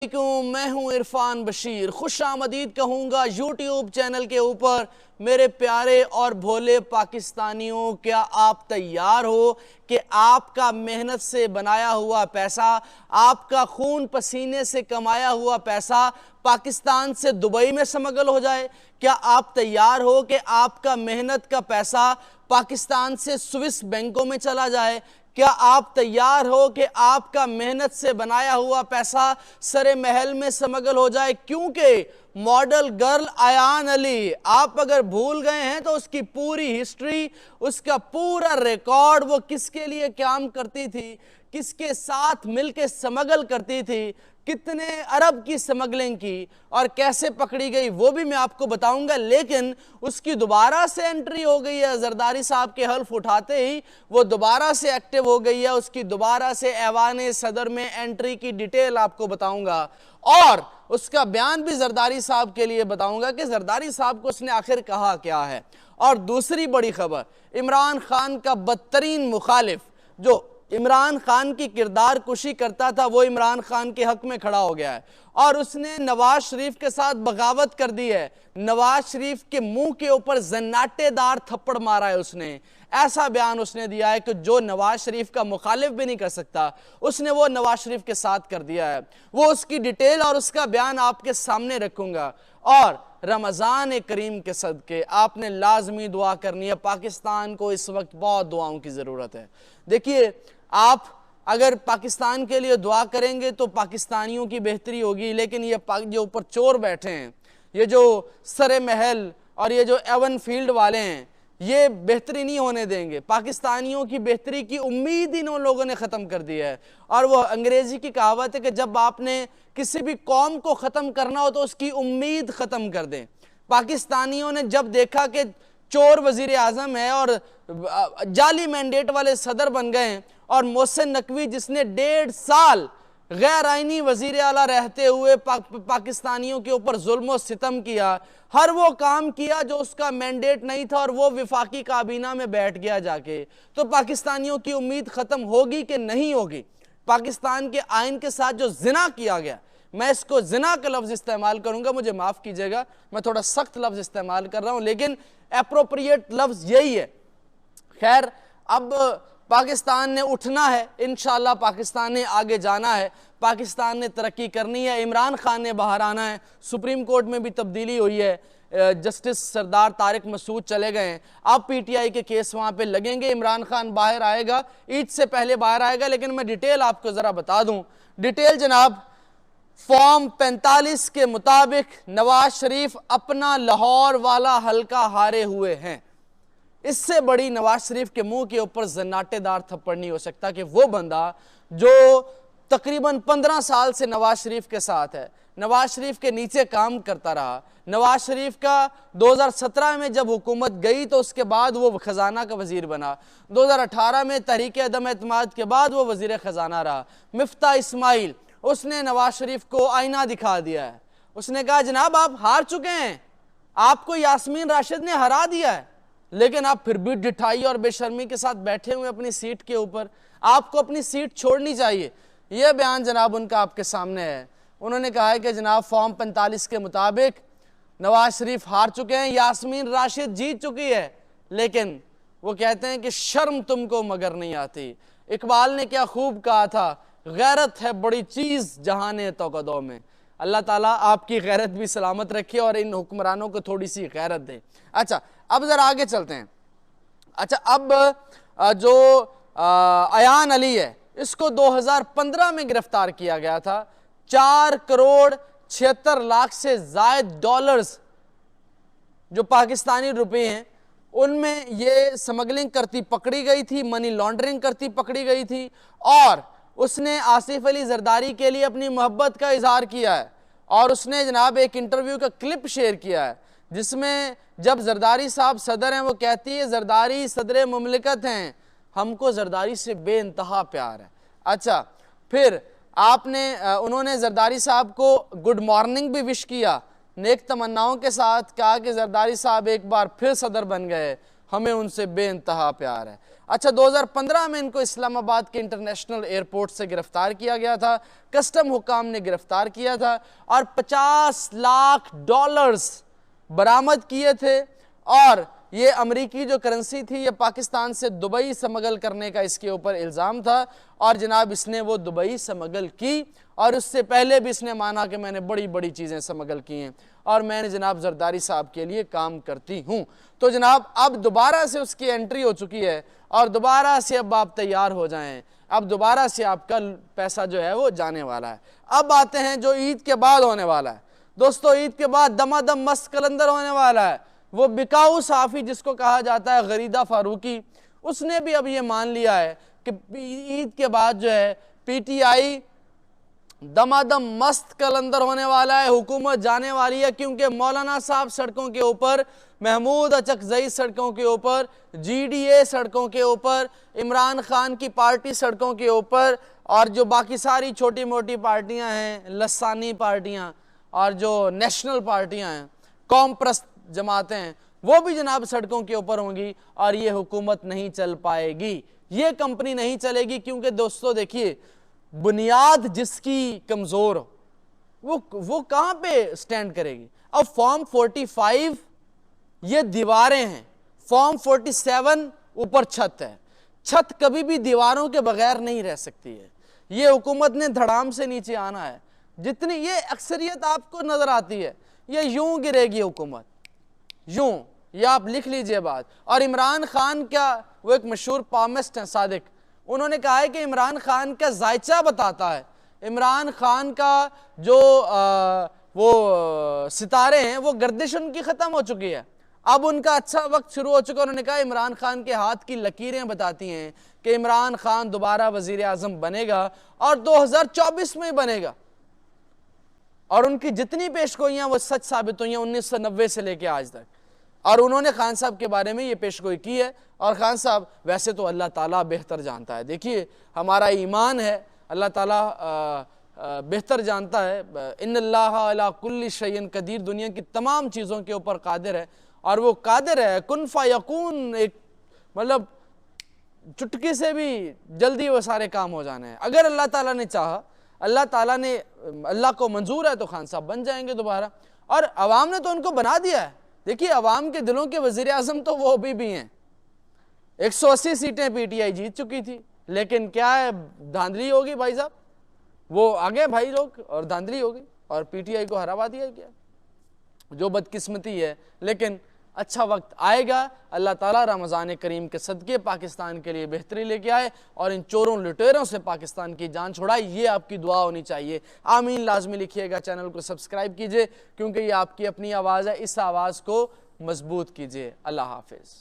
मैं हूं इरफान बशीर। खुश आमदीद कहूंगा यूट्यूब चैनल के ऊपर। मेरे प्यारे और भोले पाकिस्तानियों, क्या आप तैयार हो कि आपका मेहनत से बनाया हुआ पैसा, आपका खून पसीने से कमाया हुआ पैसा पाकिस्तान से दुबई में स्मगल हो जाए? क्या आप तैयार हो कि आपका मेहनत का पैसा पाकिस्तान से स्विस बैंकों में चला जाए? क्या आप तैयार हो कि आपका मेहनत से बनाया हुआ पैसा सरे महल में स्मगल हो जाए? क्योंकि मॉडल गर्ल अयान अली, आप अगर भूल गए हैं तो उसकी पूरी हिस्ट्री, उसका पूरा रिकॉर्ड, वो किसके लिए काम करती थी, किसके साथ मिलकर स्मगल करती थी, कितने अरब की स्मगलिंग की और कैसे पकड़ी गई, वो भी मैं आपको बताऊंगा। लेकिन उसकी दोबारा से एंट्री हो गई है, जरदारी साहब के हल्फ उठाते ही वो दोबारा से एक्टिव हो गई है। उसकी दोबारा से ऐवान सदर में एंट्री की डिटेल आपको बताऊंगा और उसका बयान भी जरदारी साहब के लिए बताऊंगा कि जरदारी साहब को उसने आखिर कहा क्या है। और दूसरी बड़ी खबर, इमरान खान का बदतरीन मुखालिफ जो इमरान खान की किरदार कुशी करता था, वो इमरान खान के हक में खड़ा हो गया है और उसने नवाज शरीफ के साथ बगावत कर दी है। नवाज शरीफ के मुंह के ऊपर जन्नाटेदार थप्पड़ मारा है उसने। ऐसा बयान उसने दिया है कि जो नवाज शरीफ का मुखालिफ भी नहीं कर सकता, उसने वो नवाज शरीफ के साथ कर दिया है। वो उसकी डिटेल और उसका बयान आपके सामने रखूंगा। और रमज़ान करीम के सदके आपने लाजमी दुआ करनी है। पाकिस्तान को इस वक्त बहुत दुआओं की ज़रूरत है। देखिए, आप अगर पाकिस्तान के लिए दुआ करेंगे तो पाकिस्तानियों की बेहतरी होगी, लेकिन ये जो ऊपर चोर बैठे हैं, ये जो सरे महल और ये जो एवन फील्ड वाले हैं, ये बेहतरी नहीं होने देंगे। पाकिस्तानियों की बेहतरी की उम्मीद इन लोगों ने ख़त्म कर दी है। और वो अंग्रेज़ी की कहावत है कि जब आपने किसी भी कौम को ख़त्म करना हो तो उसकी उम्मीद ख़त्म कर दें। पाकिस्तानियों ने जब देखा कि चोर वज़ीर आज़म है और जाली मैंडेट वाले सदर बन गए और मोहसिन नकवी जिसने 1.5 साल गैर आइनी वजीर आला रहते हुए पाकिस्तानियों के ऊपर जुल्म और सितम किया, हर वो काम किया जो उसका मैंडेट नहीं था और वो विफाकी काबीना में बैठ गया जाके, तो पाकिस्तानियों की उम्मीद ख़त्म होगी कि नहीं होगी? पाकिस्तान के आइन के साथ जो जिना किया गया, मैं इसको जिना का लफ्ज़ इस्तेमाल करूंगा, मुझे माफ़ कीजिएगा, मैं थोड़ा सख्त लफ्ज़ इस्तेमाल कर रहा हूं, लेकिन एप्रोप्रिएट लफ्ज़ यही है। खैर, अब पाकिस्तान ने उठना है, इंशाल्लाह पाकिस्तान ने आगे जाना है, पाकिस्तान ने तरक्की करनी है, इमरान खान ने बाहर आना है। सुप्रीम कोर्ट में भी तब्दीली हुई है, जस्टिस सरदार तारिक मसूद चले गए हैं, अब पीटीआई के केस वहाँ पे लगेंगे, इमरान खान बाहर आएगा, ईद से पहले बाहर आएगा। लेकिन मैं डिटेल आपको ज़रा बता दूँ। डिटेल जनाब, फॉर्म 45 के मुताबिक नवाज शरीफ अपना लाहौर वाला हल्का हारे हुए हैं। इससे बड़ी नवाज शरीफ के मुंह के ऊपर जन्नाटेदार थप्पड़ नहीं हो सकता कि वो बंदा जो तकरीबन 15 साल से नवाज शरीफ के साथ है, नवाज शरीफ के नीचे काम करता रहा। नवाज शरीफ का 2017 में जब हुकूमत गई तो उसके बाद वो खजाना का वजीर बना, 2018 में तहरीक अदम एतमाद के बाद वो वजीर खजाना रहा। मिफ्ता इस्माइल, उसने नवाज शरीफ को आईना दिखा दिया है, उसने कहा जनाब आप हार चुके हैं, आपको यास्मीन राशिद ने हरा दिया है, लेकिन आप फिर भी डिठाई और बेशर्मी के साथ बैठे हुए अपनी सीट के ऊपर, आपको अपनी सीट छोड़नी चाहिए। यह बयान जनाब उनका आपके सामने है। उन्होंने कहा है कि जनाब फॉर्म 45 के मुताबिक नवाज शरीफ हार चुके हैं, यास्मीन राशिद जीत चुकी है, लेकिन वो कहते हैं कि शर्म तुमको मगर नहीं आती। इकबाल ने क्या खूब कहा था, गैरत है बड़ी चीज़ जहाने तो कदों में। अल्लाह ताला आपकी गैरत भी सलामत रखे और इन हुक्मरानों को थोड़ी सी गैरत दे। अच्छा, अब ज़रा आगे चलते हैं। अच्छा, अब जो अयान अली है, इसको 2015 में गिरफ्तार किया गया था। 4 करोड़ 76 लाख से ज़ायद डॉलर्स जो पाकिस्तानी रुपए हैं, उनमें ये स्मगलिंग करती पकड़ी गई थी, मनी लॉन्ड्रिंग करती पकड़ी गई थी। और उसने आसिफ अली जरदारी के लिए अपनी मोहब्बत का इजहार किया है और उसने जनाब एक इंटरव्यू का क्लिप शेयर किया है जिसमें जब जरदारी साहब सदर हैं, वो कहती है जरदारी सदर मुमलिकत हैं, हमको जरदारी से बेइंतहा प्यार है। अच्छा, फिर उन्होंने जरदारी साहब को गुड मॉर्निंग भी विश किया, नेक तमन्नाओं के साथ कहा कि जरदारी साहब एक बार फिर सदर बन गए, हमें उनसे बेइंतहा प्यार है। अच्छा, 2015 में इनको इस्लामाबाद के इंटरनेशनल एयरपोर्ट से गिरफ्तार किया गया था, कस्टम हुकाम ने गिरफ्तार किया था और 50 लाख डॉलर्स बरामद किए थे। और ये अमेरिकी जो करेंसी थी ये पाकिस्तान से दुबई स्मगल करने का इसके ऊपर इल्ज़ाम था। और जनाब इसने वो दुबई स्मगल की और उससे पहले भी इसने माना कि मैंने बड़ी बड़ी चीज़ें स्मगल की हैं और मैंने जनाब जरदारी साहब के लिए काम करती हूँ। तो जनाब अब दोबारा से उसकी एंट्री हो चुकी है और दोबारा से अब आप तैयार हो जाएं, अब दोबारा से आपका पैसा जो है वो जाने वाला है। अब आते हैं जो ईद के बाद होने वाला है। दोस्तों, ईद के बाद दमादम मस्त कलंदर होने वाला है। वो बिकाऊ साफ़ी जिसको कहा जाता है गरीदा फारूकी, उसने भी अब ये मान लिया है कि ईद के बाद जो है पीटीआई दमादम मस्त कलंदर होने वाला है, हुकूमत जाने वाली है। क्योंकि मौलाना साहब सड़कों के ऊपर, महमूद अचकजई सड़कों के ऊपर, जीडीए सड़कों के ऊपर, इमरान खान की पार्टी सड़कों के ऊपर और जो बाकी सारी छोटी मोटी पार्टियां हैं, लसानी पार्टियां और जो नेशनल पार्टियां हैं, कौम प्रस्त जमातें हैं, वो भी जनाब सड़कों के ऊपर होंगी और ये हुकूमत नहीं चल पाएगी, ये कंपनी नहीं चलेगी। क्योंकि दोस्तों देखिए, बुनियाद जिसकी कमज़ोर हो वो कहाँ पे स्टैंड करेगी। अब फॉर्म 45 ये दीवारें हैं, फॉर्म 47 ऊपर छत है। छत कभी भी दीवारों के बगैर नहीं रह सकती है। ये हुकूमत ने धड़ाम से नीचे आना है। जितनी ये अक्सरियत आपको नजर आती है, ये यूं गिरेगी हुकूमत, यूं, ये आप लिख लीजिए बात। और इमरान खान का वो एक मशहूर पामिस्ट हैं सादिक, उन्होंने कहा है कि इमरान खान का जायचा बताता है, इमरान खान का जो वो सितारे हैं वो गर्दिश उनकी ख़त्म हो चुकी है, अब उनका अच्छा वक्त शुरू हो चुका है। उन्होंने कहा इमरान खान के हाथ की लकीरें बताती हैं कि इमरान खान दोबारा वजीर आज़म बनेगा और 2024 में ही बनेगा। और उनकी जितनी पेशगोइयाँ वो सच साबित हुई हैं 1990 से लेकर आज तक। और उन्होंने खान साहब के बारे में ये पेशगोई की है। और खान साहब वैसे तो अल्लाह ताला बेहतर जानता है, देखिए हमारा ईमान है, अल्लाह ताला बेहतर जानता है। इन्नल्लाह अला कुल्ली शैइन कदीर, दुनिया की तमाम चीज़ों के ऊपर कादिर है और वो कादिर है कुन फयकून, एक मतलब चुटकी से भी जल्दी वो सारे काम हो जाने हैं। अगर अल्लाह ताला ने चाहा, अल्लाह ताला ने, अल्लाह को मंजूर है तो खान साहब बन जाएंगे दोबारा। और अवाम ने तो उनको बना दिया है। देखिए अवाम के दिलों के वजीर आज़म तो वो भी हैं। 180 सीटें पीटीआई जीत चुकी थी, लेकिन क्या है, धांधली होगी भाई साहब, वो आगे भाई लोग और धांधली होगी और पीटीआई को हरावा दिया गया, जो बदकिस्मती है। लेकिन अच्छा वक्त आएगा, अल्लाह ताला रमज़ान करीम के सदके पाकिस्तान के लिए बेहतरी लेके आए और इन चोरों लुटेरों से पाकिस्तान की जान छुड़ाए, ये आपकी दुआ होनी चाहिए। आमीन लाजमी लिखिएगा, चैनल को सब्सक्राइब कीजिए क्योंकि ये आपकी अपनी आवाज़ है, इस आवाज़ को मजबूत कीजिए। अल्लाह हाफिज़।